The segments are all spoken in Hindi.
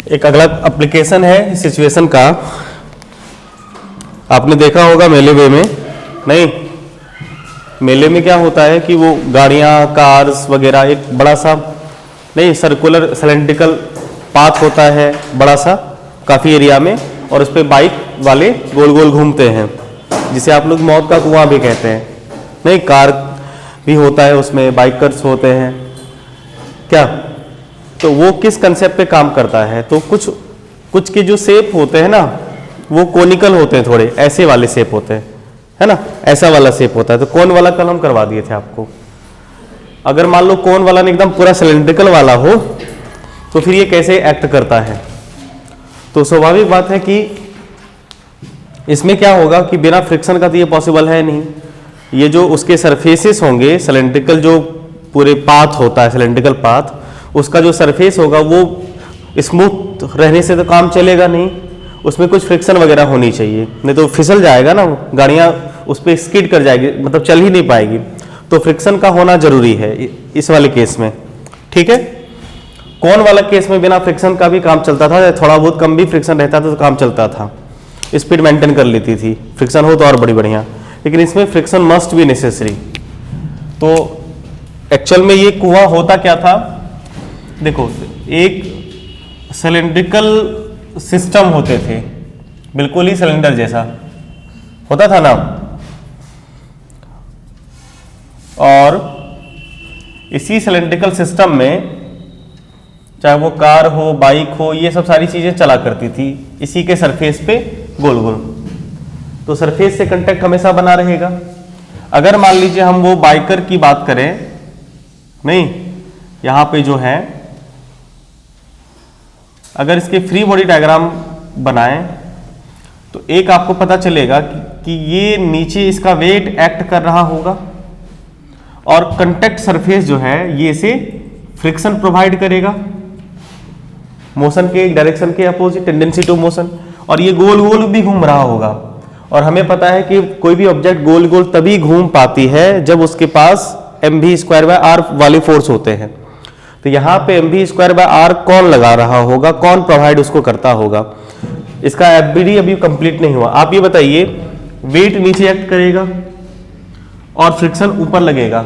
एक अगला एप्लीकेशन है सिचुएशन का। आपने देखा होगा मेले वे में, नहीं मेले में क्या होता है कि वो गाड़ियां कार्स वगैरह एक बड़ा सा नहीं सर्कुलर सिलेंड्रिकल पाथ होता है बड़ा सा काफ़ी एरिया में, और उस पर बाइक वाले गोल गोल घूमते हैं, जिसे आप लोग मौत का कुआं भी कहते हैं। नहीं कार भी होता है उसमें, बाइकर्स होते हैं क्या। तो वो किस कंसेप्ट पे काम करता है, तो कुछ के जो शेप होते हैं ना वो कोनिकल होते हैं, थोड़े ऐसे वाले शेप होते हैं, है ना, ऐसा वाला शेप होता है। तो कोन वाला कल हम करवा दिए थे आपको। अगर मान लो कोन वाला ने एकदम पूरा सिलेंड्रिकल वाला हो तो फिर ये कैसे एक्ट करता है। तो स्वाभाविक बात है कि इसमें क्या होगा कि बिना फ्रिक्शन का तो ये पॉसिबल है नहीं। ये जो उसके सरफेसेस होंगे सिलेंड्रिकल, जो पूरे पाथ होता है सिलेंड्रिकल पाथ, उसका जो सरफेस होगा वो स्मूथ रहने से तो काम चलेगा नहीं, उसमें कुछ फ्रिक्शन वगैरह होनी चाहिए, नहीं तो फिसल जाएगा ना, गाड़ियाँ उस पर स्किड कर जाएगी, मतलब चल ही नहीं पाएगी। तो फ्रिक्शन का होना जरूरी है इस वाले केस में, ठीक है। कौन वाला केस में बिना फ्रिक्शन का भी काम चलता था, थोड़ा बहुत कम भी फ्रिक्शन रहता था तो काम चलता था, स्पीड मेंटेन कर लेती थी, फ्रिक्शन हो तो और बड़ी बढ़िया। लेकिन इसमें फ्रिक्शन मस्ट बी नेसेसरी। तो एक्चुअल में ये कुआं होता क्या था, देखो एक सिलेंड्रिकल सिस्टम होते थे, बिल्कुल ही सिलेंडर जैसा होता था ना, और इसी सिलेंड्रिकल सिस्टम में चाहे वो कार हो बाइक हो ये सब सारी चीजें चला करती थी इसी के सरफेस पे गोल गोल। तो सरफेस से कांटेक्ट हमेशा बना रहेगा। अगर मान लीजिए हम वो बाइकर की बात करें, नहीं यहां पे जो है अगर इसके फ्री बॉडी डायग्राम बनाएं तो एक आपको पता चलेगा कि ये नीचे इसका वेट एक्ट कर रहा होगा और कांटेक्ट सरफेस जो है ये इसे फ्रिक्शन प्रोवाइड करेगा मोशन के डायरेक्शन के अपोजिट, टेंडेंसी टू मोशन, और ये गोल गोल भी घूम रहा होगा। और हमें पता है कि कोई भी ऑब्जेक्ट गोल गोल तभी घूम पाती है जब उसके पास mv²r वाले फोर्स होते हैं। तो यहाँ पे mv²r कौन लगा रहा होगा, कौन प्रोवाइड उसको करता होगा। इसका एफबीडी अभी कंप्लीट नहीं हुआ। आप ये बताइए, वेट नीचे एक्ट करेगा और फ्रिक्शन ऊपर लगेगा,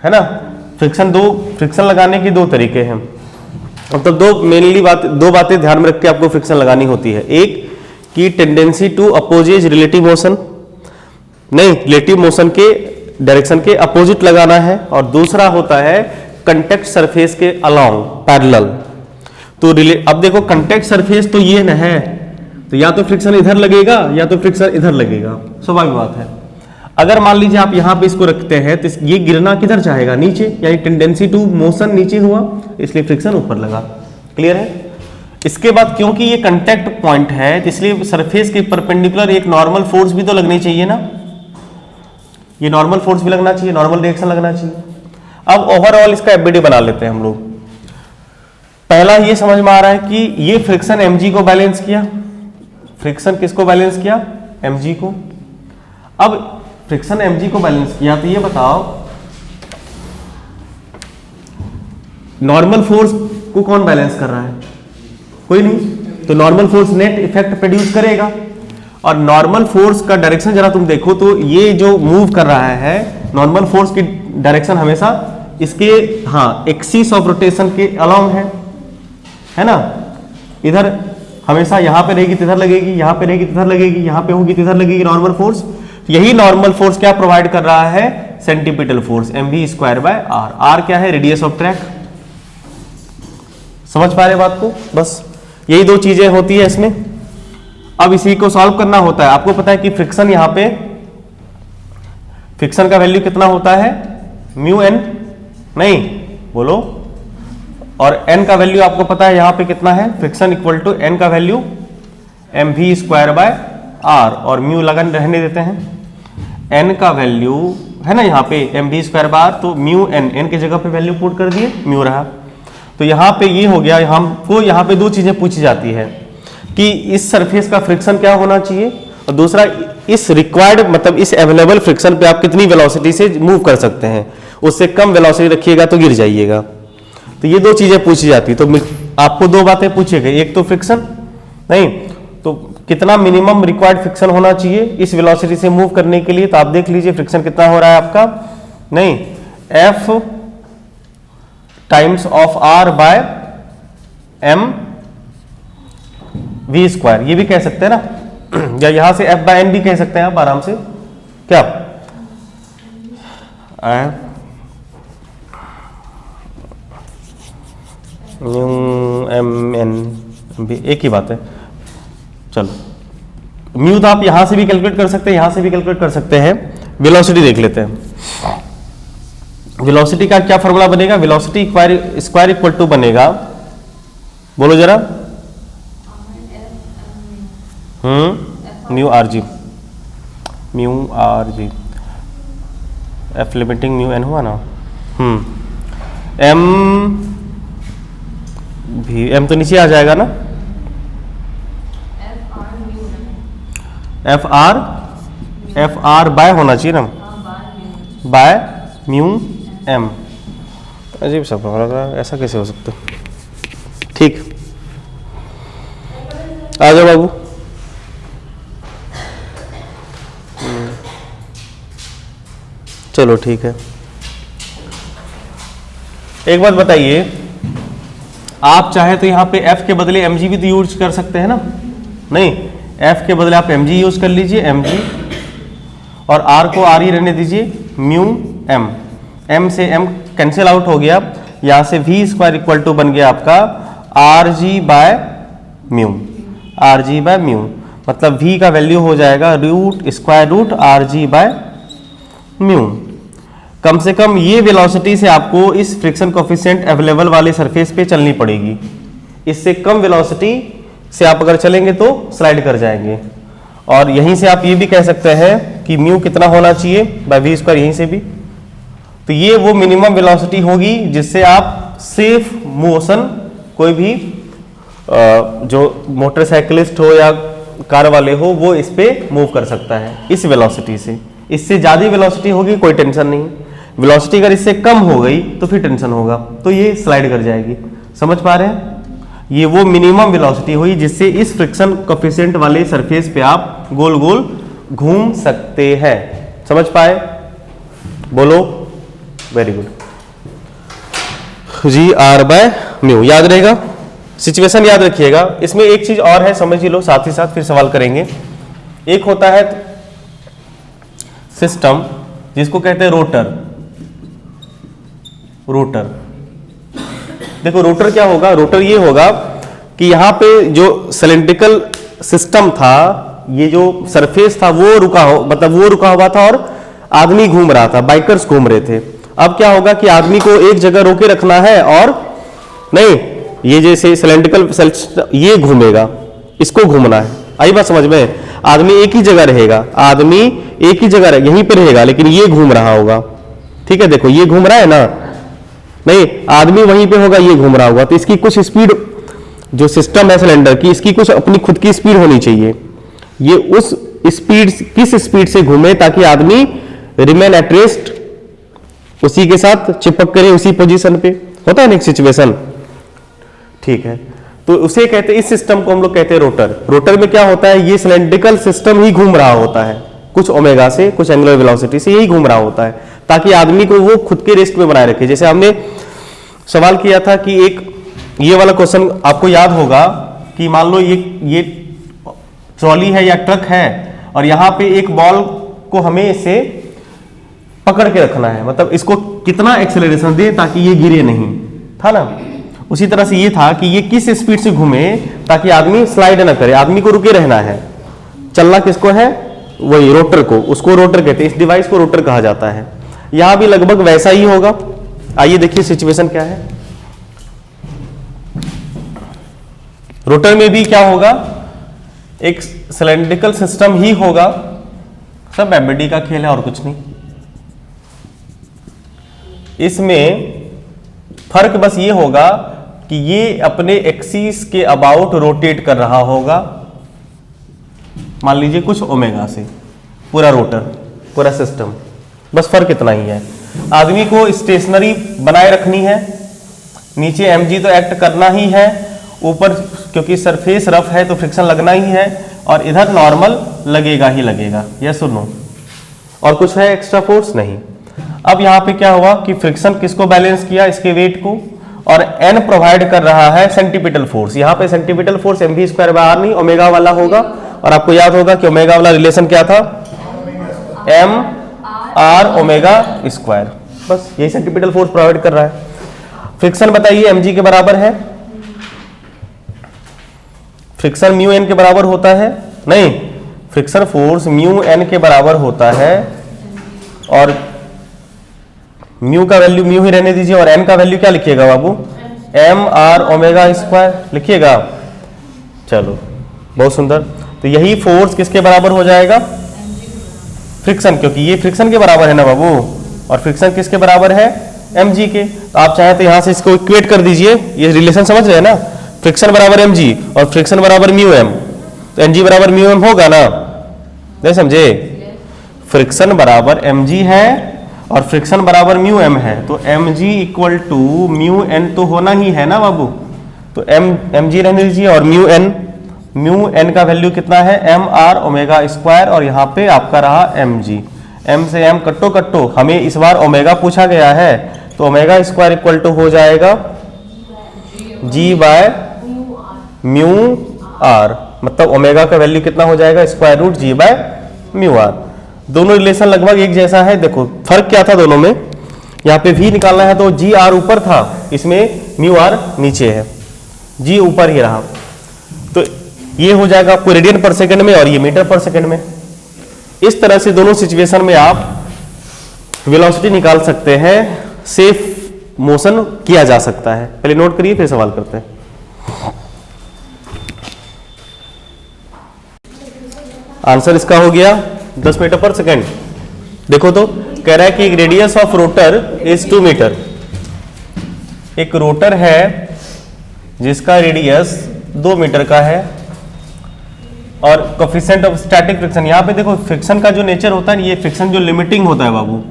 है ना। फ्रिक्शन लगाने के दो तरीके हैं, मतलब दो बातें ध्यान में रख के आपको फ्रिक्शन लगानी होती है। एक कि tendency to opposite relative motion, नहीं रिलेटिव मोशन के डायरेक्शन के अपोजिट लगाना है, और दूसरा होता है कांटेक्ट सरफेस के अलोंग पैरेलल। तो अब देखो कांटेक्ट सरफेस तो ये न है, तो या तो फ्रिक्शन इधर लगेगा या तो फ्रिक्शन इधर लगेगा, स्वाभाविक बात है। अगर मान लीजिए आप यहां पे इसको रखते हैं तो ये गिरना किधर चाहेगा, नीचे, यानी टेंडेंसी टू मोशन नीचे हुआ, इसलिए फ्रिक्शन ऊपर लगा। क्लियर है। इसके बाद क्योंकि ये कांटेक्ट पॉइंट है तो इसलिए सरफेस के परपेंडिकुलर एक नॉर्मल फोर्स भी तो लगनी चाहिए ना, ये नॉर्मल फोर्स भी लगना चाहिए, नॉर्मल डायरेक्शन लगना चाहिए। अब ओवरऑल इसका एफबीडी बना लेते हैं हम लोग। पहला ये समझ में आ रहा है कि ये फ्रिक्शन mg को बैलेंस किया, फ्रिक्शन किसको बैलेंस किया, mg को। अब फ्रिक्शन mg को बैलेंस किया तो ये बताओ नॉर्मल फोर्स को कौन बैलेंस कर रहा है, कोई नहीं। तो normal force net effect produce करेगा, और नॉर्मल फोर्स का डायरेक्शन जरा तुम देखो तो ये जो मूव कर रहा है नॉर्मल फोर्स की डायरेक्शन हमेशा इसके एक्सिस ऑफ रोटेशन के अलोंग है ना। इधर हमेशा यहां पे रहेगी तिधर लगेगी, यहां पे रहेगी तिधर लगेगी, यहां पे होगी तिधर लगेगी नॉर्मल फोर्स। यही नॉर्मल फोर्स क्या प्रोवाइड कर रहा है, सेंटीपिटल फोर्स mv²r। r क्या है, रेडियस ऑफ ट्रैक। समझ पा रहे बात को, बस यही दो चीजें होती है इसमें। अब इसी को सॉल्व करना होता है। आपको पता है कि फ्रिक्शन यहां पे फ्रिक्शन का वैल्यू कितना होता है, μn, नहीं बोलो, और n का वैल्यू आपको पता है यहां पे कितना है, फ्रिक्शन इक्वल टू n का वैल्यू mv²r, और म्यू लगन रहने देते हैं। n का वैल्यू है ना यहाँ पे mv²r, तो म्यू n की जगह पे वैल्यू पुट कर दिए, म्यू रहा। तो यहाँ पे ये हो गया। हमको यहाँ पे दो चीजें पूछी जाती है कि इस सरफेस का फ्रिक्शन क्या होना चाहिए, और दूसरा इस रिक्वायर्ड मतलब इस अवेलेबल फ्रिक्शन पे आप कितनी वेलोसिटी से मूव कर सकते हैं, उससे कम वेलोसिटी रखिएगा तो गिर जाइएगा। तो ये दो चीजें पूछी जाती है। तो आपको दो बातें पूछी गई, एक तो फ्रिक्शन, नहीं तो कितना मिनिमम रिक्वायर्ड फ्रिक्शन होना चाहिए इस वेलोसिटी से मूव करने के लिए। तो आप देख लीजिए फ्रिक्शन कितना हो रहा है आपका, नहीं F times of R by M V square, ये भी कह सकते हैं ना, या यहां से F बाय N भी कह सकते हैं आप आराम से, क्या M N भी एक ही बात है। चलो म्यू तो आप यहां से भी कैलकुलेट कर सकते हैं, यहां से भी कैलकुलेट कर सकते हैं। वेलोसिटी देख लेते हैं, वेलोसिटी का क्या फॉर्मूला बनेगा, वेलोसिटी स्क्वायर इक्वल टू बनेगा, बोलो जरा, mu R G, F limiting mu N हुआ ना, एम भी, एम तो नीचे आ जाएगा ना, एफ आर बाय होना चाहिए ना, बाय म्यू एम। अजीब सा लग रहा है, ऐसा कैसे हो सकता है, ठीक, आ जाओ बाबू। चलो ठीक है, एक बात बताइए, आप चाहे तो यहां पे f के बदले mg भी तो यूज कर सकते हैं ना, नहीं f के बदले आप mg यूज कर लीजिए, mg, और r को r ही रहने दीजिए, म्यू m, m से m कैंसिल आउट हो गया, यहां से v स्क्वायर इक्वल टू बन गया आपका rg by mu, rg by mu, मतलब v का वैल्यू हो जाएगा root square root rg by mu. कम से कम ये वेलोसिटी से आपको इस फ्रिक्शन कोफिशिएंट अवेलेबल वाले सरफेस पे चलनी पड़ेगी, इससे कम वेलोसिटी से आप अगर चलेंगे तो स्लाइड कर जाएंगे। और यहीं से आप ये भी कह सकते हैं कि म्यू कितना होना चाहिए बाय वी स्क्वायर, यहीं से भी, तो ये वो मिनिमम वेलोसिटी होगी जिससे आप सेफ मोशन, कोई भी जो मोटरसाइकिलिस्ट हो या कार वाले हो वो इस पे मूव कर सकता है इस वेलोसिटी से। इससे ज्यादा वेलोसिटी होगी कोई टेंशन नहीं, वेलोसिटी अगर इससे कम हो गई तो फिर टेंशन होगा, तो ये स्लाइड कर जाएगी। समझ पा रहे हैं, ये वो मिनिमम वेलोसिटी हुई जिससे इस फ्रिक्शन कोफिशिएंट वाले सरफेस पे आप गोल गोल घूम सकते हैं। समझ पाए, बोलो, वेरी गुड जी, आर बाय म्यू याद रहेगा, सिचुएशन याद रखिएगा। इसमें एक चीज और है, समझ ही लो साथ ही साथ, फिर सवाल करेंगे। एक होता है सिस्टम जिसको कहते हैं रोटर। रोटर देखो, रोटर क्या होगा, रोटर ये होगा कि यहां पे जो सिलेंड्रिकल सिस्टम था, ये जो सरफेस था वो रुका हो, मतलब वो रुका हुआ था और आदमी घूम रहा था, बाइकर्स घूम रहे थे। अब क्या होगा कि आदमी को एक जगह रोके रखना है, और नहीं ये जैसे सिलेंड्रिकल ये घूमेगा, इसको घूमना है। आई बात समझ में, आदमी एक ही जगह रहेगा, आदमी एक ही जगह यहीं पे रहेगा, लेकिन ये घूम रहा होगा। ठीक है, देखो ये घूम रहा है ना, नहीं आदमी वहीं पे होगा, ये घूम रहा होगा, तो इसकी कुछ स्पीड, जो सिस्टम है सिलेंडर की, इसकी कुछ अपनी खुद की स्पीड होनी चाहिए। ये उस स्पीड, किस स्पीड से घूमे ताकि आदमी रिमेन एट रेस्ट, उसी के साथ चिपक करे उसी पोजीशन पे, होता है ना एक सिचुएशन। ठीक है, तो उसे कहते हैं, इस सिस्टम को हम लोग कहते हैं रोटर। रोटर में क्या होता है, ये सिलेंड्रिकल सिस्टम ही घूम रहा होता है, कुछ ओमेगा से, कुछ एंगुलर वेलोसिटी से यही घूम रहा होता है, ताकि आदमी को वो खुद के रेस्ट में बनाए रखे। जैसे हमने सवाल किया था कि एक ये वाला क्वेश्चन आपको याद होगा कि मान लो ये ट्रॉली है या ट्रक है, और यहां पे एक बॉल को हमें इसे पकड़ के रखना है, मतलब इसको कितना एक्सेलरेशन दे ताकि ये गिरे नहीं, था ना। उसी तरह से ये था कि ये किस स्पीड से घूमे ताकि आदमी स्लाइड ना करे, आदमी को रुके रहना है। चलना किसको है, वही रोटर को, उसको रोटर कहते हैं, इस डिवाइस को रोटर कहा जाता है। यहां भी लगभग वैसा ही होगा। आइए देखिए सिचुएशन क्या है। रोटर में भी क्या होगा, एक सिलेंड्रिकल सिस्टम ही होगा, सब एमबीडी का खेल है और कुछ नहीं। इसमें फर्क बस ये होगा कि ये अपने एक्सिस के अबाउट रोटेट कर रहा होगा, मान लीजिए कुछ ओमेगा से, पूरा रोटर, पूरा सिस्टम, बस फर्क इतना ही है। आदमी को स्टेशनरी बनाए रखनी है, नीचे mg तो एक्ट करना ही है, ऊपर क्योंकि सरफेस रफ है तो फ्रिक्शन लगना ही है, और इधर नॉर्मल लगेगा ही लगेगा। यस और नो? और कुछ है एक्स्ट्रा फोर्स? नहीं। अब यहाँ पे क्या हुआ कि फ्रिक्शन किसको बैलेंस किया? इसके वेट को, और N प्रोवाइड कर रहा है सेंटीपिटल फोर्स। यहाँ पे सेंटीपिटल फोर्स mv²/r नहीं, ओमेगा वाला होगा। और आपको याद होगा कि ओमेगा वाला रिलेशन क्या था? m/r omega square. बस यही सेंटीपिटल फोर्स प्रोवाइड कर रहा है। फ्रिक्शन बताइए mg के बराबर है? फ्रिक्शन म्यू एन के बराबर होता है? नहीं, फ्रिक्शन फोर्स म्यू एन के बराबर होता है, और म्यू का वैल्यू म्यू ही रहने दीजिए, और एन का वैल्यू क्या लिखिएगा बाबू? m/r ओमेगा स्क्वायर लिखिएगा। चलो बहुत सुंदर। तो यही फोर्स किसके बराबर हो जाएगा? फ्रिक्शन, क्योंकि ये फ्रिक्शन के बराबर है ना बाबू, और फ्रिक्शन किसके बराबर है? mg के। तो आप चाहे तो यहां से इसको इक्वेट कर दीजिए, ये रिलेशन समझ रहे हैं ना? फ्रिक्शन बराबर mg और फ्रिक्शन बराबर म्यू एम, तो mg बराबर म्यू एम होगा ना? नहीं समझे? फ्रिक्शन बराबर mg है और फ्रिक्शन बराबर म्यू एम है, तो mg equal to mu N तो होना ही है ना बाबू। तो mg रहने दीजिए, और म्यू एन का वैल्यू कितना है? m/r ओमेगा स्क्वायर, और यहाँ पे आपका रहा mg। m से m कट्टो कट्टो, हमें इस बार ओमेगा पूछा गया है, तो ओमेगा स्क्वायर इक्वल टू हो जाएगा g/μr, मतलब ओमेगा का वैल्यू कितना हो जाएगा? √g/μr। दोनों रिलेशन लगभग एक जैसा है। देखो फर्क क्या था दोनों में, यहाँ पे v निकालना है तो g/r ऊपर था, इसमें μr नीचे है, g ऊपर ही रहा। तो ये हो जाएगा आपको रेडियन पर सेकंड में, और ये मीटर पर सेकंड में। इस तरह से दोनों सिचुएशन में आप वेलोसिटी निकाल सकते हैं, सेफ मोशन किया जा सकता है। पहले नोट करिए, फिर सवाल करते हैं। आंसर इसका हो गया 10 मीटर पर सेकंड। देखो तो कह रहा है कि radius of rotor is 2 metre. एक रोटर है जिसका रेडियस 2 मीटर का है, और कोफिशिएंट ऑफ स्टैटिक फ्रिक्शन, यहाँ पे देखो फ्रिक्शन का जो नेचर होता है, ये फ्रिक्शन जो लिमिटिंग होता है बाबू,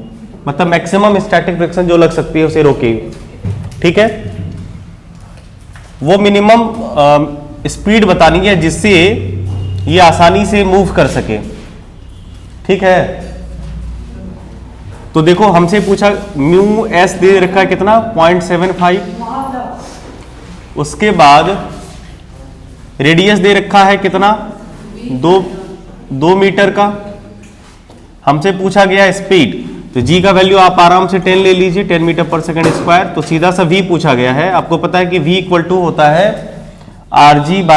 मतलब मैक्सिमम स्टैटिक फ्रिक्शन जो लग सकती है उसे रोकेगी। ठीक है, वो मिनिमम स्पीड बतानी है जिससे ये आसानी से मूव कर सके। ठीक है, तो देखो हमसे पूछा म्यू एस दे रखा है कितना? 0.75। उसके बाद रेडियस दे रखा है कितना? 2 मीटर का। हमसे पूछा गया स्पीड, तो g का वैल्यू आप आराम से 10 ले लीजिए, 10 मीटर पर सेकंड स्क्वायर। तो सीधा सा v पूछा गया है। आपको पता है कि v इक्वल टू होता है rg/μ।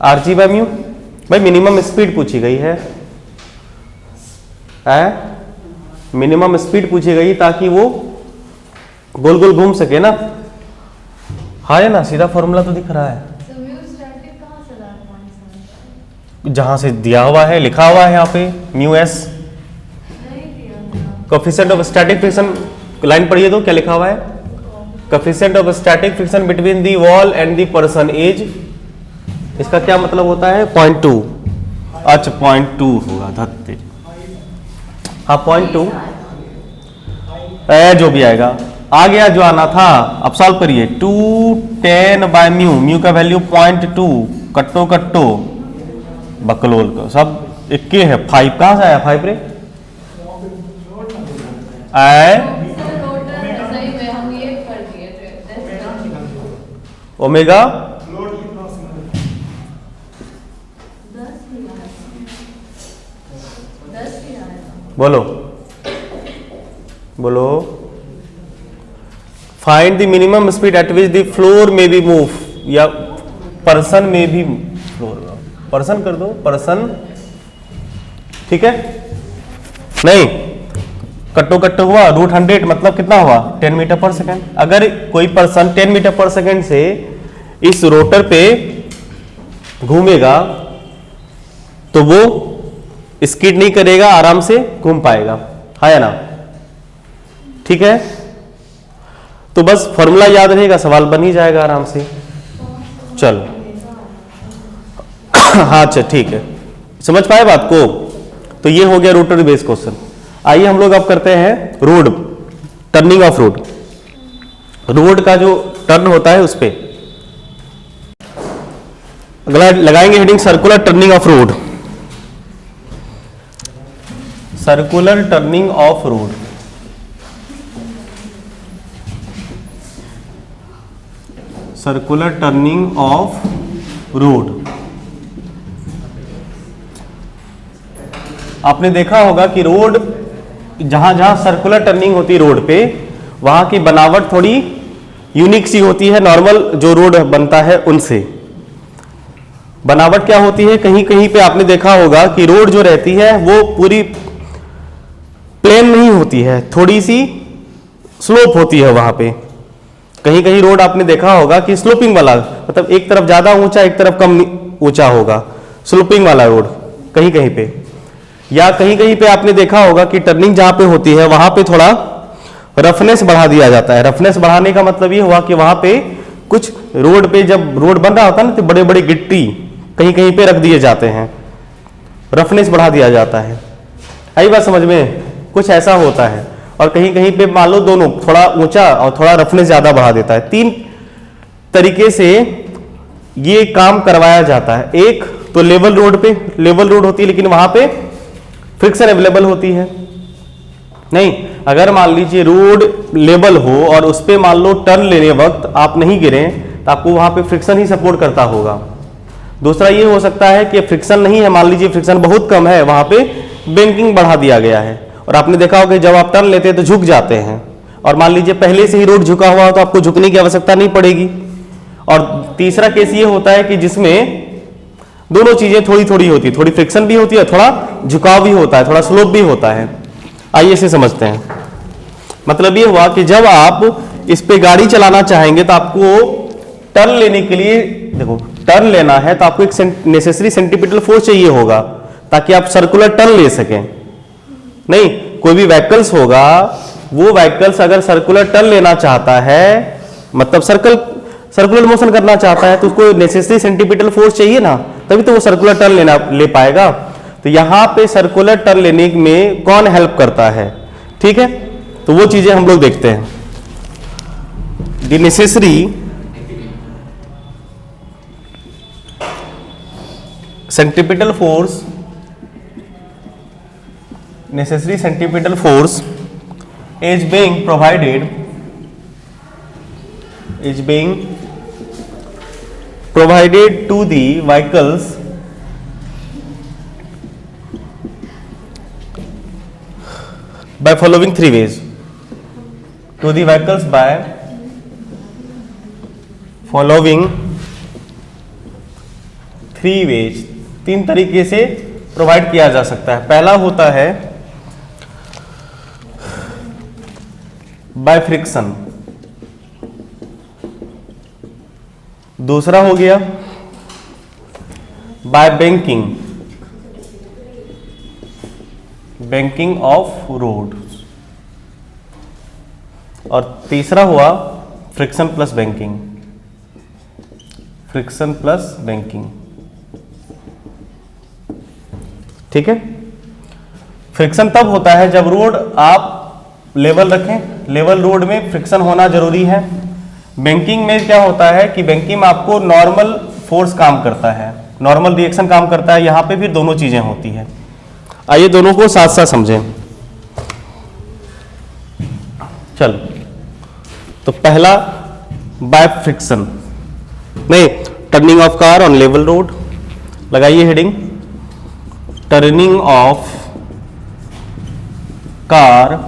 rg/μ भाई मिनिमम स्पीड पूछी गई है, मिनिमम स्पीड पूछी गई ताकि वो गोल गोल घूम सके ना। हाँ है ना, सीधा फॉर्मूला तो दिख रहा है, जहां से दिया हुआ है, लिखा हुआ है यहाँ पे mu S. Coefficient of static friction, line पढ़िए तो क्या लिखा हुआ है? Coefficient of static friction between the wall and the person is, इसका क्या मतलब होता है? 0.2। अच्छा 0.2 होगा, धत्ते। हाँ 0.2 जो भी आएगा, आ गया जो आना था। अब सॉल्व करिए। 210/μ, म्यू का वैल्यू 0.2, कट्टो कट्टो बकलोल का सब इक्के है। 5 कहां से आया? 5 रे ओमेगा बोलो बोलो। Find the minimum speed at which the floor में बी मूव, या पर्सन में भी फ्लोर, पर्सन कर दो, पर्सन। ठीक है, नहीं कट्टो कट्टो हुआ, √100 मतलब कितना हुआ? 10 मीटर पर सेकंड। अगर कोई पर्सन 10 मीटर पर सेकंड से इस रोटर पे घूमेगा तो वो स्किड नहीं करेगा, आराम से घूम पाएगा, है ना? ठीक है, तो बस फॉर्मूला याद रहेगा, सवाल बन ही जाएगा आराम से। चल हाँ अच्छा ठीक है, समझ पाए बात को? तो ये हो गया रोटर बेस्ड क्वेश्चन। आइए हम लोग अब करते हैं road, turning of road. Road का जो टर्न होता है उस पे। अगला लगाएंगे heading circular turning of road. Circular turning of road. Circular turning of road. आपने देखा होगा कि रोड जहां जहां सर्कुलर टर्निंग होती है रोड पे, वहां की बनावट थोड़ी यूनिक सी होती है नॉर्मल जो रोड बनता है उनसे। बनावट क्या होती है, कहीं कहीं पे आपने देखा होगा कि रोड जो रहती है वो पूरी प्लेन नहीं होती है, थोड़ी सी स्लोप होती है वहां पे। कहीं कहीं रोड आपने देखा होगा कि स्लोपिंग वाला, मतलब एक तरफ ज्यादा ऊंचा एक तरफ कम ऊंचा होगा, स्लोपिंग वाला रोड कहीं कहीं पे। या कहीं कहीं पे आपने देखा होगा कि टर्निंग जहां पे होती है वहां पे थोड़ा रफनेस बढ़ा दिया जाता है। रफनेस बढ़ाने का मतलब ये हुआ कि वहां पे कुछ रोड पे जब रोड बन रहा होता है ना तो बड़े बड़े गिट्टी कहीं कहीं पे रख दिए जाते हैं, रफनेस बढ़ा दिया जाता है। आई बात समझ में, कुछ ऐसा होता है। और कहीं कहीं पे मान लो दोनों, थोड़ा ऊंचा और थोड़ा रफनेस ज्यादा बढ़ा देता है। 3 तरीके से ये काम करवाया जाता है। एक तो लेवल रोड पे, लेवल रोड होती है लेकिन वहां पे फ्रिक्शन अवेलेबल होती है नहीं। अगर मान लीजिए रोड लेवल हो और उस पे मान लो टर्न लेने वक्त आप नहीं गिरे तो आपको वहां पे फ्रिक्शन ही सपोर्ट करता होगा। दूसरा ये हो सकता है कि फ्रिक्शन नहीं है, मान लीजिए फ्रिक्शन बहुत कम है, वहां पे बैंकिंग बढ़ा दिया गया है और आपने देखा होगा जब आप टर्न लेते हैं तो झुक जाते हैं, और मान लीजिए पहले से ही रोड झुका हुआ हो तो आपको झुकने की आवश्यकता नहीं पड़ेगी। और तीसरा केस ये होता है कि जिसमें दोनों चीजें थोड़ी थोड़ी होती है, थोड़ी फ्रिक्शन भी होती है, थोड़ा झुकाव भी होता है, थोड़ा स्लोप भी होता है। आइए इसे समझते हैं। मतलब ये हुआ कि जब आप इस पे गाड़ी चलाना चाहेंगे तो आपको टर्न लेने के लिए, देखो टर्न लेना है तो आपको एक नेसेसरी सेंटीपिटल फोर्स चाहिए होगा ताकि आप सर्कुलर टर्न ले सकें। नहीं, कोई भी व्हीकल्स होगा, वो व्हीकल्स अगर सर्कुलर टर्न लेना चाहता है, मतलब सर्कुलर मोशन करना चाहता है, तो उसको नेसेसरी सेंटीपिटल फोर्स चाहिए ना, तभी तो वो सर्कुलर टर्न ले पाएगा। तो यहां पे सर्कुलर टर्न लेने में कौन हेल्प करता है, ठीक है, तो वो चीजें हम लोग देखते हैं। The necessary centripetal force, necessary centripetal force is being provided to the vehicles by following 3 ways. To the vehicles by following 3 ways, 3 तरीके से प्रोवाइड किया जा सकता है। पहला होता है बाय फ्रिक्शन, दूसरा हो गया बाय बैंकिंग ऑफ रोड, और तीसरा हुआ फ्रिक्शन प्लस बैंकिंग। ठीक है, फ्रिक्शन तब होता है जब रोड आप लेवल रखें, लेवल रोड में फ्रिक्शन होना जरूरी है। बैंकिंग में क्या होता है कि बैंकिंग में आपको नॉर्मल फोर्स काम करता है, नॉर्मल रिएक्शन काम करता है, यहां पे फिर दोनों चीजें होती हैं। आइए दोनों को साथ साथ समझें। चलो, तो पहला बाय फ्रिक्शन, नहीं, turning of car on level road, लगाइए heading turning of car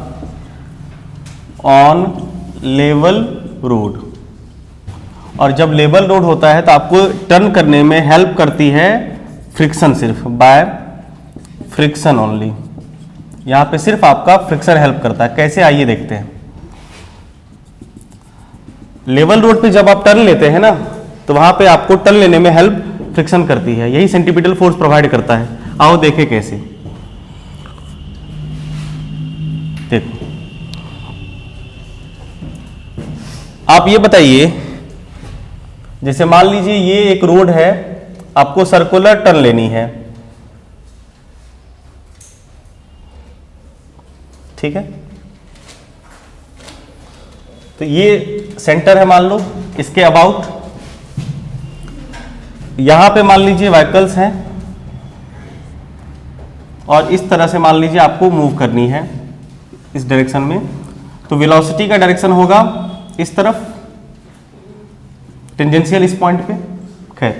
on level road. और जब लेवल रोड होता है तो आपको टर्न करने में हेल्प करती है फ्रिक्शन, सिर्फ बाय फ्रिक्शन ओनली। यहां पे सिर्फ आपका फ्रिक्शन हेल्प करता है। कैसे, आइए देखते हैं। लेवल रोड पे जब आप टर्न लेते हैं ना तो वहां पे आपको टर्न लेने में हेल्प फ्रिक्शन करती है, यही सेंटीपिटल फोर्स प्रोवाइड करता है। आओ देखें कैसे। देखो, आप ये बताइए, जैसे मान लीजिए ये एक रोड है, आपको सर्कुलर टर्न लेनी है, ठीक है, तो ये सेंटर है मान लो, इसके अबाउट यहां पे मान लीजिए व्हीकल्स हैं और इस तरह से मान लीजिए आपको मूव करनी है इस डायरेक्शन में, तो वेलोसिटी का डायरेक्शन होगा इस तरफ, टेंजेंशियल इस पॉइंट पे। खैर,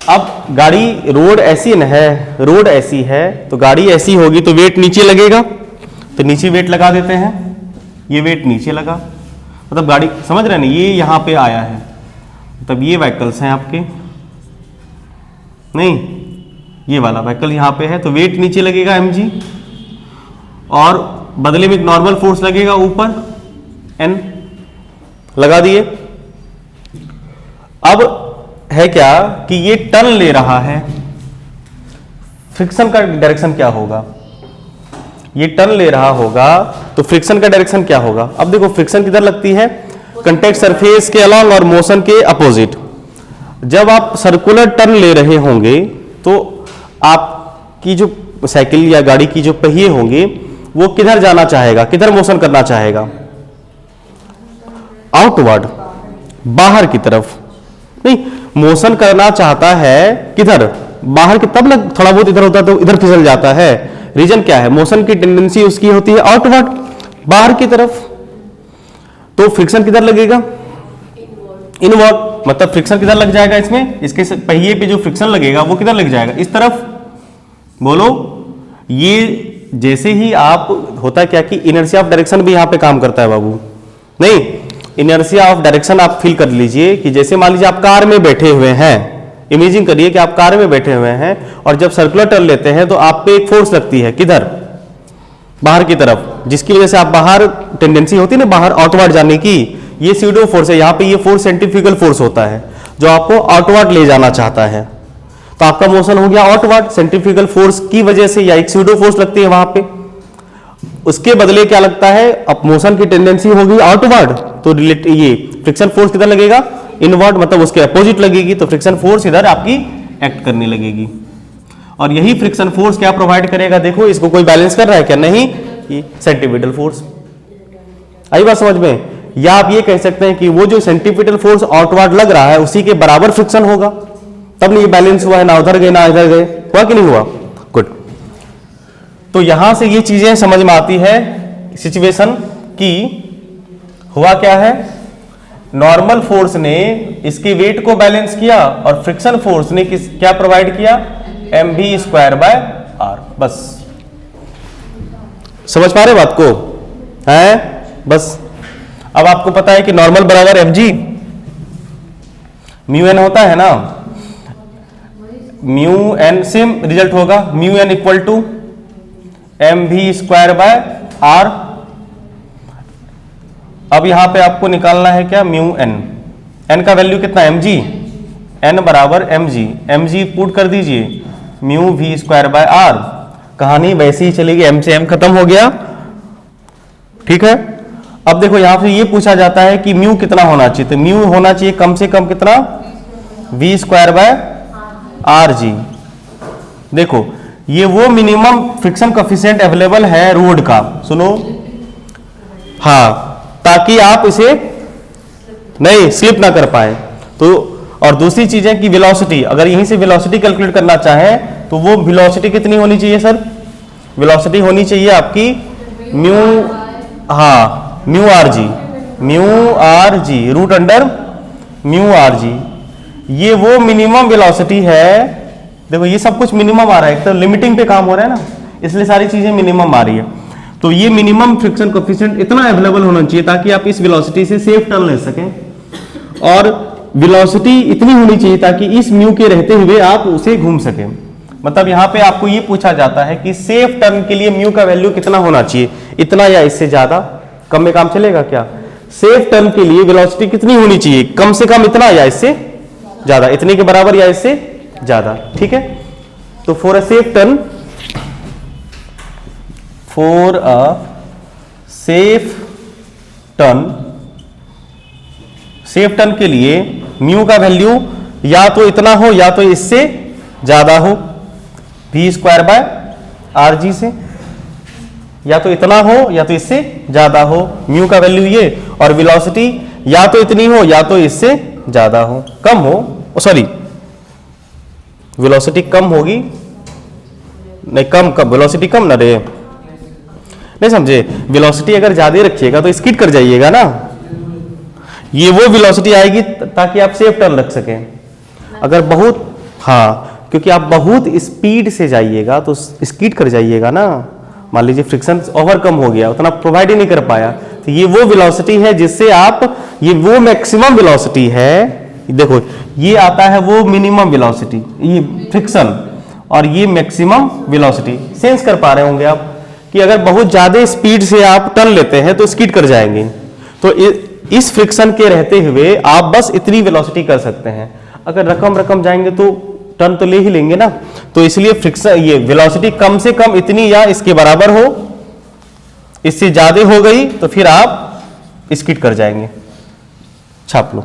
अब गाड़ी रोड ऐसी है, रोड ऐसी है तो गाड़ी ऐसी होगी तो वेट नीचे लगेगा, तो नीचे वेट लगा देते हैं, ये वेट नीचे लगा, मतलब गाड़ी समझ रहे हैं ना, ये यहां पे आया है, मतलब ये व्हीकल्स हैं आपके, नहीं ये वाला व्हीकल यहां पे है तो वेट नीचे लगेगा mg, और बदले में एक नॉर्मल फोर्स लगेगा ऊपर n, लगा दिए। अब है क्या कि ये टर्न ले रहा है, फ्रिक्शन का डायरेक्शन क्या होगा, ये टर्न ले रहा होगा तो फ्रिक्शन का डायरेक्शन क्या होगा। अब देखो फ्रिक्शन किधर लगती है, कांटेक्ट सरफेस के अलॉन्ग और मोशन के अपोजिट। जब आप सर्कुलर टर्न ले रहे होंगे तो आपकी जो साइकिल या गाड़ी की जो पहिए होंगे वो किधर जाना चाहेगा, किधर मोशन करना चाहेगा, आउटवर्ड, बाहर की तरफ, नहीं मोशन करना चाहता है किधर, बाहर की, तब लग थोड़ा बहुत इधर होता है तो इधर फिसल जाता है। रीजन क्या है, मोशन की टेंडेंसी उसकी होती है आउटवर्ड, बाहर की तरफ, तो फ्रिक्शन किधर लगेगा, इनवर्ड, मतलब फ्रिक्शन किधर लग जाएगा इसमें, इसके पहिए पे जो फ्रिक्शन लगेगा वो किधर लग जाएगा, इस तरफ। बोलो, ये जैसे ही आप, होता है क्या कि इनर्शिया ऑफ डायरेक्शन भी यहां पे काम करता है बाबू, नहीं इनर्शिया ऑफ डायरेक्शन आप फील कर लीजिए कि जैसे मान लीजिए आप कार में बैठे हुए हैं, इमेजिन करिए कि आप कार में बैठे हुए हैं और जब सर्कुलर टर्न लेते हैं तो आप पे एक फोर्स लगती है, किधर, बाहर की तरफ, जिसकी वजह से आप बाहर, टेंडेंसी होती है ना बाहर आउटवर्ड जाने की, ये स्यूडो फोर्स है, यहां पे ये फोर्स सेंट्रीफ्यूगल फोर्स होता है जो आपको आउटवर्ड ले जाना चाहता है, तो आपका मोशन हो गया आउटवर्ड, सेंट्रीफ्यूगल फोर्स की वजह से, या एक स्यूडो फोर्स लगती है वहां पे, उसके बदले क्या लगता है, अब मोशन की टेंडेंसी होगी आउटवर्ड, तो ये फ्रिक्शन फोर्स किधर लगेगा, इनवर्ड, मतलब उसके अपोजिट लगेगी, तो फ्रिक्शन फोर्स इधर आपकी एक्ट करने लगेगी। और यही फ्रिक्शन फोर्स क्या प्रोवाइड करेगा, देखो इसको कोई बैलेंस कर रहा है क्या, नहीं, ये सेंटीपिटल फोर्स। आई बात समझ में, या आप ये कह सकते हैं कि वो जो सेंटीपिटल फोर्स आउटवर्ड लग रहा है उसी के बराबर फ्रिक्शन होगा, तब नहीं बैलेंस हुआ है, ना उधर गए ना इधर गए, हुआ कि नहीं हुआ, गुड। तो यहां से ये चीजें समझ में आती है सिचुएशन की, हुआ क्या है, नॉर्मल फोर्स ने इसके वेट को बैलेंस किया और फ्रिक्शन फोर्स ने क्या प्रोवाइड किया, mv²/r, बस समझ पा रहे बात को, है बस। अब आपको पता है कि नॉर्मल बराबर mg, म्यू एन होता है ना, म्यू एन सेम रिजल्ट होगा, mu N equal to mv²/r। अब यहां पे आपको निकालना है क्या, म्यू एन, एन का वैल्यू कितना, mg, एन बराबर mg पुट कर दीजिए, म्यू v²/r, कहानी वैसे ही चलेगी, m से m खत्म हो गया, ठीक है। अब देखो यहां से ये पूछा जाता है कि म्यू कितना होना चाहिए, तो म्यू होना चाहिए कम से कम कितना, v²/rg। देखो ये वो मिनिमम फ्रिक्शन कोएफिशिएंट अवेलेबल है रोड का, सुनो, हाँ, ताकि आप इसे नहीं स्लिप ना कर पाए। तो और दूसरी चीज है कि वेलोसिटी, अगर यहीं से वेलोसिटी कैलकुलेट करना चाहें तो वो वेलोसिटी कितनी होनी चाहिए सर, वेलोसिटी होनी चाहिए आपकी म्यू, हाँ mu R G root under mu R G, ये वो मिनिमम वेलोसिटी है। देखो ये सब कुछ मिनिमम आ रहा है, एक तो लिमिटिंग पे काम हो रहा है ना, इसलिए सारी चीजें मिनिमम आ रही है। तो ये मिनिमम फ्रिक्शन कोएफिशिएंट इतना अवेलेबल होना चाहिए ताकि आप इस वेलोसिटी से सेफ टर्न ले सकें, और वेलोसिटी इतनी होनी चाहिए ताकि इस म्यू के रहते हुए आप उसे घूम सकें। मतलब यहां पे आपको ये पूछा जाता है कि सेफ टर्न के लिए म्यू का वैल्यू कितना होना चाहिए, इतना या इससे ज्यादा, कम में काम चलेगा क्या, सेफ टर्न के लिए वेलोसिटी कितनी होनी चाहिए, कम से कम इतना या इससे ज्यादा, इतने के बराबर या इससे ज्यादा, ठीक है। तो for a safe turn, for a safe turn के लिए म्यू का वैल्यू या तो इतना हो या तो इससे ज्यादा हो, v²/rg से, या तो इतना हो या तो इससे ज्यादा हो म्यू का वैल्यू ये, और वेलोसिटी या तो इतनी हो या तो इससे ज्यादा हो, कम हो, सॉरी वेलोसिटी कम होगी, नहीं कम वेलोसिटी कम ना रहे, नहीं समझे, वेलोसिटी अगर ज्यादा रखिएगा तो स्किड कर जाइएगा ना, ये वो वेलोसिटी आएगी ताकि आप सेफ टर्न रख सकें। अगर बहुत, हाँ क्योंकि आप बहुत स्पीड से जाइएगा तो स्किड कर जाइएगा ना, मान लीजिए फ्रिक्शन ओवर कम हो गया, उतना प्रोवाइड ही नहीं कर पाया, तो ये वो वेलोसिटी है जिससे आप, ये वो मैक्सिमम वेलोसिटी है, देखो ये आता है वो मिनिमम वेलोसिटी, ये फ्रिक्शन, और ये मैक्सिमम वेलोसिटी। सेंस कर पा रहे होंगे आप कि अगर बहुत ज्यादा स्पीड से आप टर्न लेते हैं तो स्किड कर जाएंगे, तो इस फ्रिक्शन के रहते हुए आप बस इतनी वेलोसिटी कर सकते हैं। अगर रकम जाएंगे तो टर्न तो ले ही लेंगे ना, तो इसलिए फ्रिक्शन, ये वेलोसिटी कम से कम इतनी या इसके बराबर हो, इससे ज्यादा हो गई तो फिर आप स्किड कर जाएंगे। छाप लो।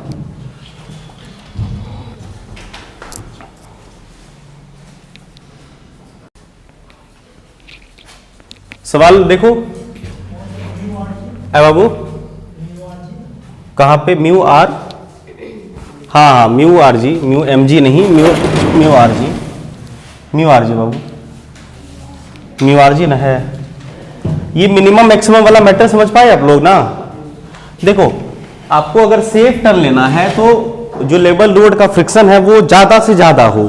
सवाल देखो, बाबू कहां पे, म्यू आर, हाँ mu R G, mu M G नहीं, mu R G, mu R G बाबू, म्यू आर जी ना है। ये मिनिमम मैक्सिमम वाला मैटर समझ पाए आप लोग ना। देखो आपको अगर सेफ टर्न लेना है तो जो लेवल रोड का फ्रिक्शन है वो ज्यादा से ज्यादा हो,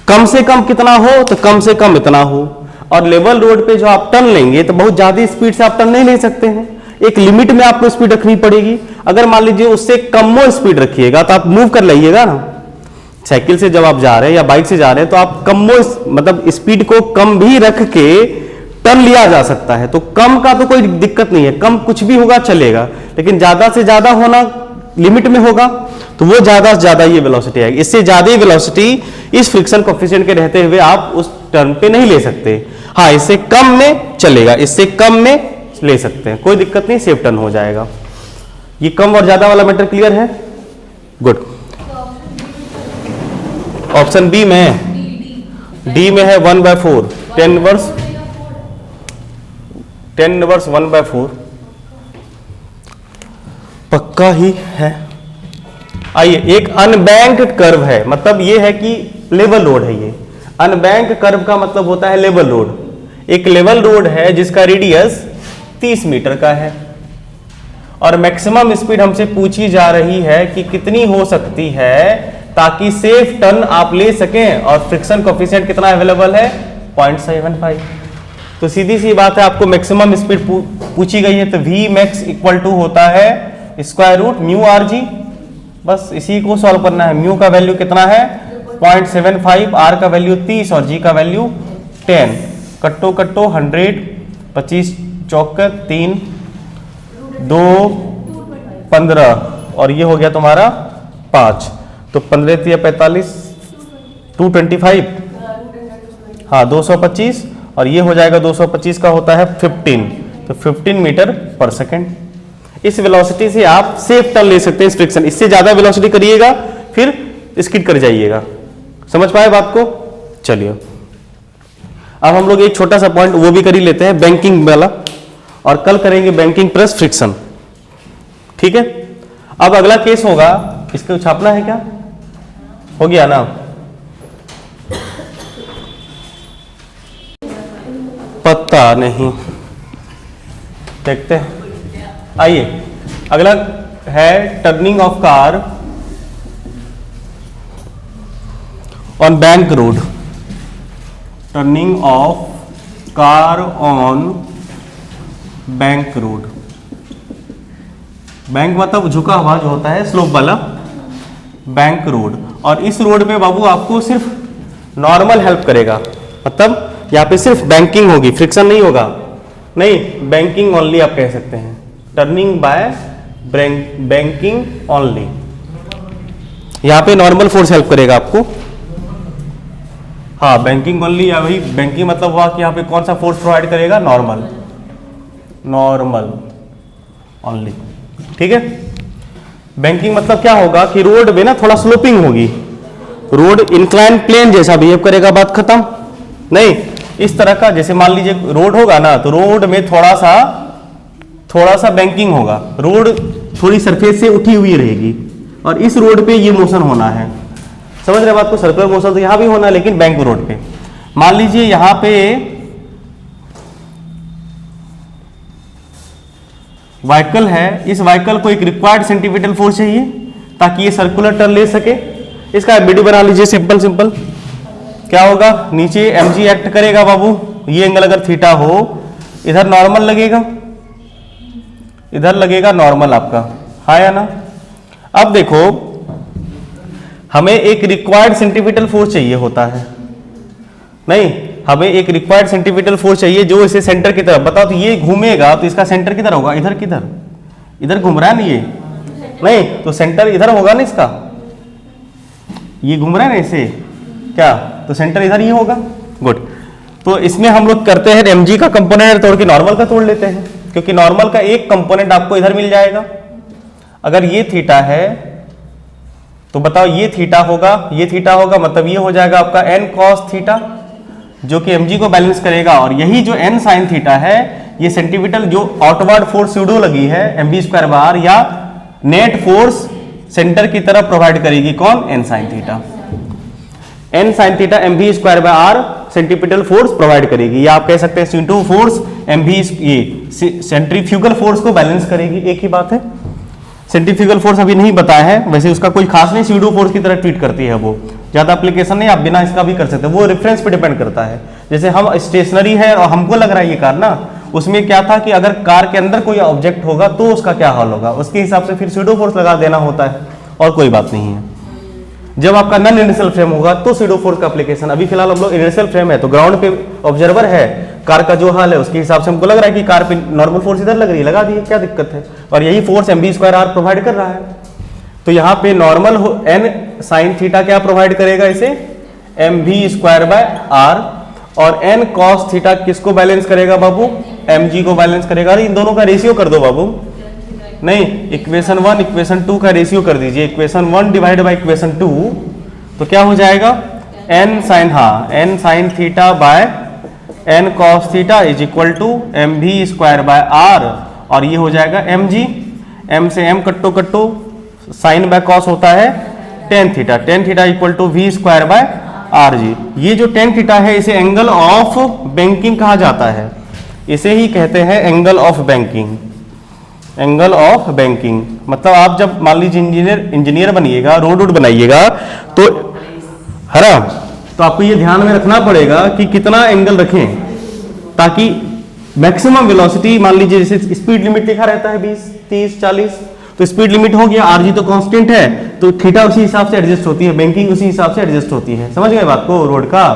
कम से कम कितना हो तो कम से कम इतना हो, और लेवल रोड पे जो आप टर्न लेंगे तो बहुत ज्यादा स्पीड से आप टर्न नहीं ले सकते हैं, एक लिमिट में आपको स्पीड रखनी पड़ेगी। अगर मान लीजिए उससे कम स्पीड रखिएगा तो आप मूव कर लाइएगा ना, साइकिल से जब आप जा रहे हैं या बाइक से जा रहे हैं तो आप कम मतलब स्पीड को कम भी रख के टर्न लिया जा सकता है, तो कम का तो कोई दिक्कत नहीं है, कम कुछ भी होगा चलेगा, लेकिन ज्यादा से ज्यादा होना लिमिट में होगा तो वो ज्यादा से ज्यादा ये वेलोसिटी आएगी। इससे ज्यादा वेलोसिटी इस फ्रिक्शन कोएफिशिएंट के रहते हुए आप उस टर्न पे नहीं ले सकते। हाँ इससे कम में चलेगा, इससे कम में ले सकते हैं, कोई दिक्कत नहीं, सेफ टर्न हो जाएगा। ये कम और ज्यादा वाला मैटर क्लियर है? गुड। ऑप्शन बी में है, डी में है 1/4, 10 इनवर्स 1/4 पक्का ही है। आइए, एक अनबैंक्ड कर्व है, मतलब ये है कि लेवल रोड है, ये अनबैंक कर्व का मतलब होता है लेवल रोड। एक लेवल रोड है जिसका रेडियस 30 मीटर का है और मैक्सिमम स्पीड हमसे पूछी जा रही है कि कितनी हो सकती है ताकि सेफ टर्न आप ले सकें, और फ्रिक्शन कोएफिशिएंट कितना अवेलेबल है 0.75। तो सीधी सी बात है, आपको मैक्सिमम स्पीड पूछी गई है तो v max इक्वल टू होता है square root mu R G, बस इसी को सॉल्व करना है। म्यू का वैल्यू कितना है 0.75, आर का वैल्यू 30 और जी का वैल्यू 10। कट्टो 100, 25 चौक 3, 2 15 और ये हो गया तुम्हारा 5, तो 15 3 45, 225, हाँ 225 और ये हो जाएगा 225 का होता है 15, तो 15 मीटर पर सेकेंड। इस वेलोसिटी से आप सेफ टर्न ले सकते हैं इस फ्रिक्शन। इससे ज्यादा वेलोसिटी करिएगा फिर स्किड कर जाइएगा। समझ पाए बात को? चलिए अब हम लोग एक छोटा सा पॉइंट वो भी कर ही लेते हैं, बैंकिंग वाला, और कल करेंगे बैंकिंग प्लस फ्रिक्शन। ठीक है, अब अगला केस होगा, इसको छापना है क्या? हो गया ना? पता नहीं, देखते हैं। आइए, अगला है turning of car on bank road. Turning of car on bank road. Bank मतलब झुका हुआ जो होता है, स्लोप वाला, बैंक रोड। और इस रोड पे बाबू आपको सिर्फ नॉर्मल हेल्प करेगा, मतलब यहाँ पे सिर्फ बैंकिंग होगी, फ्रिक्शन नहीं होगा, नहीं बैंकिंग ओनली आप कह सकते हैं। टर्निंग बाय बैंकिंग ओनली, यहाँ पे नॉर्मल फोर्स हेल्प करेगा आपको। हाँ बैंकिंग ओनली, या वही बैंकिंग मतलब हुआ कि यहाँ पे कौन सा फोर्स प्रोवाइड करेगा? Normal only. ठीक है, बैंकिंग मतलब क्या होगा कि रोड में ना थोड़ा स्लोपिंग होगी, रोड इंक्लाइन प्लेन जैसा बिहेव करेगा, बात खत्म। नहीं, इस तरह का, जैसे मान लीजिए रोड होगा ना, तो रोड में थोड़ा सा बैंकिंग होगा, रोड थोड़ी सरफेस से उठी हुई रहेगी और इस रोड पे ये मोशन होना है। समझ रहे बात को? सर्कुलर मोशन तो यहां भी होना है लेकिन बैंक रोड पे। मान लीजिए यहां पे व्हीकल है, इस व्हीकल को एक रिक्वायर्ड सेंटीमीटर फोर्स चाहिए ताकि ये सर्कुलर टर्न ले सके। इसका एमबीडी बना लीजिए, सिंपल सिंपल। क्या होगा, नीचे mg एक्ट करेगा बाबू, ये एंगल अगर थीटा हो, इधर नॉर्मल लगेगा, इधर लगेगा नॉर्मल आपका, हाँ या ना। अब देखो हमें एक रिक्वायर्ड सेंटीमीटर फोर्स चाहिए होता है, नहीं हमें एक रिक्वायर्ड सेंटीमीटर फोर्स चाहिए जो इसे सेंटर की तरफ, बताओ तो ये घूमेगा तो इसका सेंटर किधर होगा, इधर किधर, इधर घूम रहा है ना ये, नहीं तो सेंटर इधर होगा ना इसका, ये घूम रहा है ना इसे, क्या तो सेंटर इधर ही होगा। गुड। तो इसमें हम लोग करते हैं mg का कंपोनेंट तोड़ के नॉर्मल का तोड़ लेते हैं, क्योंकि नॉर्मल का एक कंपोनेंट आपको इधर मिल जाएगा। अगर ये थीटा है तो बताओ ये थीटा होगा, ये थीटा होगा, मतलब ये हो जाएगा आपका n cos थीटा जो कि mg को बैलेंस करेगा, और यही जो n sin थीटा है ये सेंटीमीटर जो आउटवर्ड फोर्स स्यूडो लगी है mv²r या नेट फोर्स सेंटर की तरफ प्रोवाइड करेगी कौन, n sin theta. n sin theta mv²r centripetal force provide करेगी, या आप कह सकते हैं C2 फोर्स mv ये सेंट्रीफ्यूगल फोर्स को बैलेंस करेगी, एक ही बात है। सेंट्रीफ्यूगल फोर्स अभी नहीं बताया है, वैसे उसका कोई खास नहीं, स्यूडो फोर्स की तरह ट्रीट करती है वो, ज्यादा एप्लीकेशन नहीं, आप बिना इसका भी कर सकते हैं, वो रेफरेंस पे डिपेंड करता है। जैसे हम स्टेशनरी है और हमको लग रहा है ये कार ना, उसमें क्या था कि अगर कार के अंदर कोई ऑब्जेक्ट होगा तो उसका क्या हाल होगा, उसके हिसाब से फिर स्यूडो फोर्स लगा देना होता है, और कोई बात नहीं है। जब आपका नॉन इनर्शियल फ्रेम होगा तो स्यूडो फोर्स का एप्लीकेशन, अभी फिलहाल हम लोग इनर्शियल फ्रेम है तो ग्राउंड पे ऑब्जर्वर है, कार का जो हाल है उसके हिसाब से हमको लग रहा है कि कार पे नॉर्मल फोर्स इधर लग रही है, लगा दी, क्या दिक्कत है, और यही फोर्स mv²r प्रोवाइड कर रहा है। तो यहाँ पे नॉर्मल n sin थीटा क्या प्रोवाइड करेगा इसे, mv²r, और n cos थीटा किसको बैलेंस करेगा बाबू, mg को बैलेंस करेगा। अरे इन दोनों का रेशियो कर दो बाबू, नहीं इक्वेशन 1 इक्वेशन 2 का रेशियो कर दीजिए, इक्वेशन 1 डिवाइड बाय इक्वेशन 2, तो क्या हो जाएगा n sin, हाँ n sin theta by n cos theta is equal to mv²r, और ये हो जाएगा mg, m से m कट्टो कट्टो, साइन बाय कॉस होता है tan theta, tan theta equal to v²/rg। ये जो tan थीटा है इसे एंगल ऑफ बैंकिंग कहा जाता है, इसे ही कहते हैं angle of banking, angle of banking. मतलब आप जब मान लीजिए इंजीनियर बनिएगा, रोड बनाइएगा तो है ना, तो आपको ये ध्यान में रखना पड़ेगा कि कितना एंगल रखें ताकि मैक्सिमम वेलोसिटी, मान लीजिए जैसे स्पीड लिमिट लिखा रहता है 20, 30, 40, तो स्पीड लिमिट हो गया, आरजी तो कांस्टेंट है, तो थीटा उसी हिसाब से एडजस्ट होती है, बैंकिंग उसी हिसाब से एडजस्ट होती है। समझ गए बात को, रोड का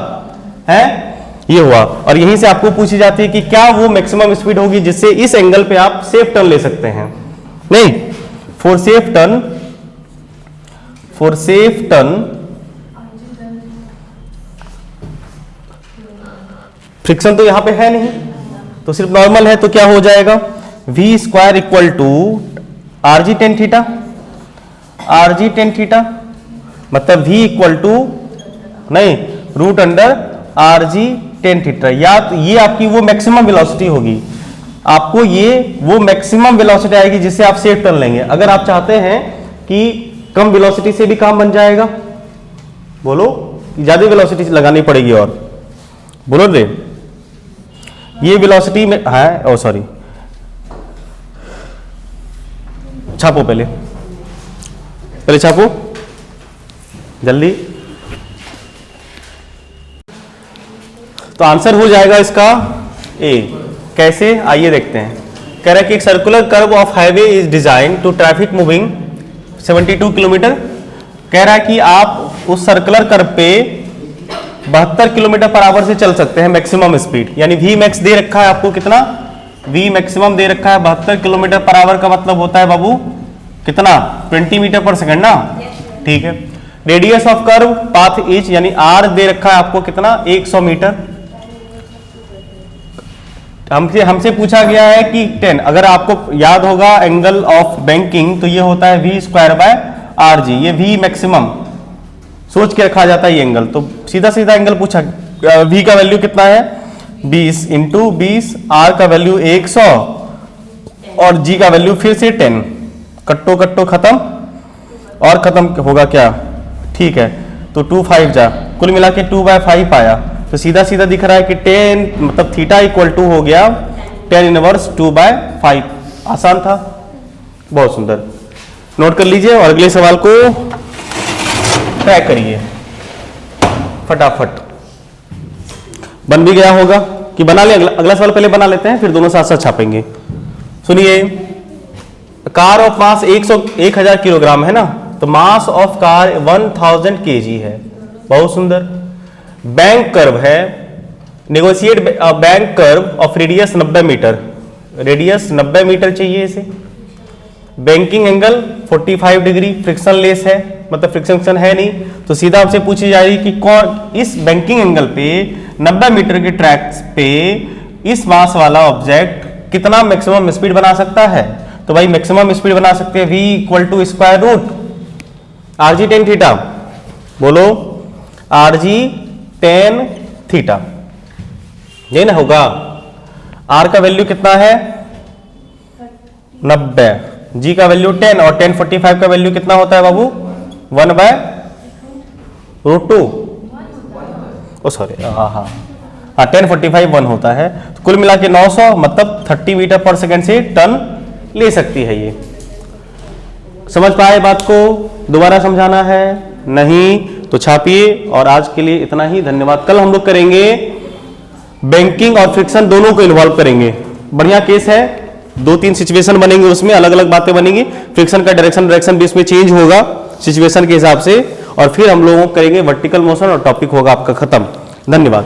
है ये हुआ। और यहीं से आपको पूछी जाती है कि क्या वो मैक्सिमम स्पीड होगी जिससे इस एंगल पे आप सेफ टर्न ले सकते हैं, नहीं फॉर सेफ टर्न फ्रिक्शन तो यहां पे है नहीं, तो सिर्फ नॉर्मल है, तो क्या हो जाएगा v² equal to RG tan theta, RG tan theta, मतलब v इक्वल टू नहीं root under RG tan theta, या ये आपकी वो मैक्सिमम वेलोसिटी होगी, आपको ये वो मैक्सिमम वेलोसिटी आएगी जिससे आप सेफ टर्न लेंगे। अगर आप चाहते हैं कि कम वेलोसिटी से भी काम बन जाएगा, बोलो ज्यादा वेलोसिटी लगानी पड़ेगी, और बोलो रे ये वेलोसिटी में है, ओ सॉरी छापो, पहले छापो जल्दी। तो आंसर हो जाएगा इसका ए। कैसे, आइए देखते हैं। कह रहा है कि एक circular curve of highway is design to traffic moving 72 kilometre. कह रहा है कि आप उस सर्कुलर कर्व पे 72 किलोमीटर पर आवर से चल सकते हैं मैक्सिमम स्पीड, यानी वी मैक्स दे रखा है आपको, कितना वी मैक्सिमम दे रखा है 72 किलोमीटर पर आवर का मतलब होता है बाबू कितना 20 मीटर पर सेकंड ना, ठीक है। Radius of curve path is यानी आर दे रखा है आपको कितना 100 मीटर। हमसे पूछा गया है कि 10, अगर आपको याद होगा एंगल ऑफ बैंकिंग तो ये होता है v²/rg, ये v मैक्सिमम सोच के रखा जाता है ये एंगल, तो सीधा सीधा एंगल पूछा, v का वैल्यू कितना है 20 × 20, r का वैल्यू 100, और जी का वैल्यू फिर से 10, कट्टो कट्टो खत्म, और खत्म होगा क्या, ठीक है, तो 2 5 जा, कुल मिला के 2/5 आया। तो सीधा सीधा दिख रहा है कि 10 मतलब थीटा इक्वल टू हो गया 10 इनवर्स 2/5। आसान था, बहुत सुंदर, नोट कर लीजिए और अगले सवाल को ट्रैक करिए फटाफट। बन भी गया होगा कि बना ले, अगला सवाल पहले बना लेते हैं फिर दोनों साथ साथ छापेंगे। सुनिए, कार ऑफ मास 1000 किलोग्राम है ना, तो मास ऑफ कार 1000 केजी है, बहुत सुंदर। बैंक कर्व है, negotiate bank curve of radius 90 metre, radius 90 metre चाहिए इसे। Banking angle 45 degree, friction less है, मतलब फ्रिक्शन है नहीं, तो सीधा आपसे पूछी जा रही कि कौन इस बैंकिंग एंगल पे 90 मीटर के ट्रैक पे इस मास वाला ऑब्जेक्ट कितना मैक्सिमम स्पीड बना सकता है। तो भाई मैक्सिमम स्पीड बना सकते हैं v equal to square root R G tan theta, बोलो आर जी टेन थीटा, ये ना होगा। r का वैल्यू कितना है 90, g का वैल्यू 10 और 10 45 का वैल्यू कितना होता है बाबू 1/√2, ओ सॉरी हाँ 10 45 1 होता है। तो कुल मिला के 900 मतलब 30 मीटर पर सेकंड से टन ले सकती है ये। समझ पाए बात को, दोबारा समझाना है नहीं तो छापिए। और आज के लिए इतना ही, धन्यवाद। कल हम लोग करेंगे बैंकिंग और फ्रिक्शन दोनों को इन्वॉल्व करेंगे, बढ़िया केस है, 2-3 सिचुएशन बनेंगे, उसमें अलग अलग बातें बनेंगी, फ्रिक्शन का डायरेक्शन भी इसमें चेंज होगा सिचुएशन के हिसाब से, और फिर हम लोगों को करेंगे वर्टिकल मोशन और टॉपिक होगा आपका खत्म। धन्यवाद।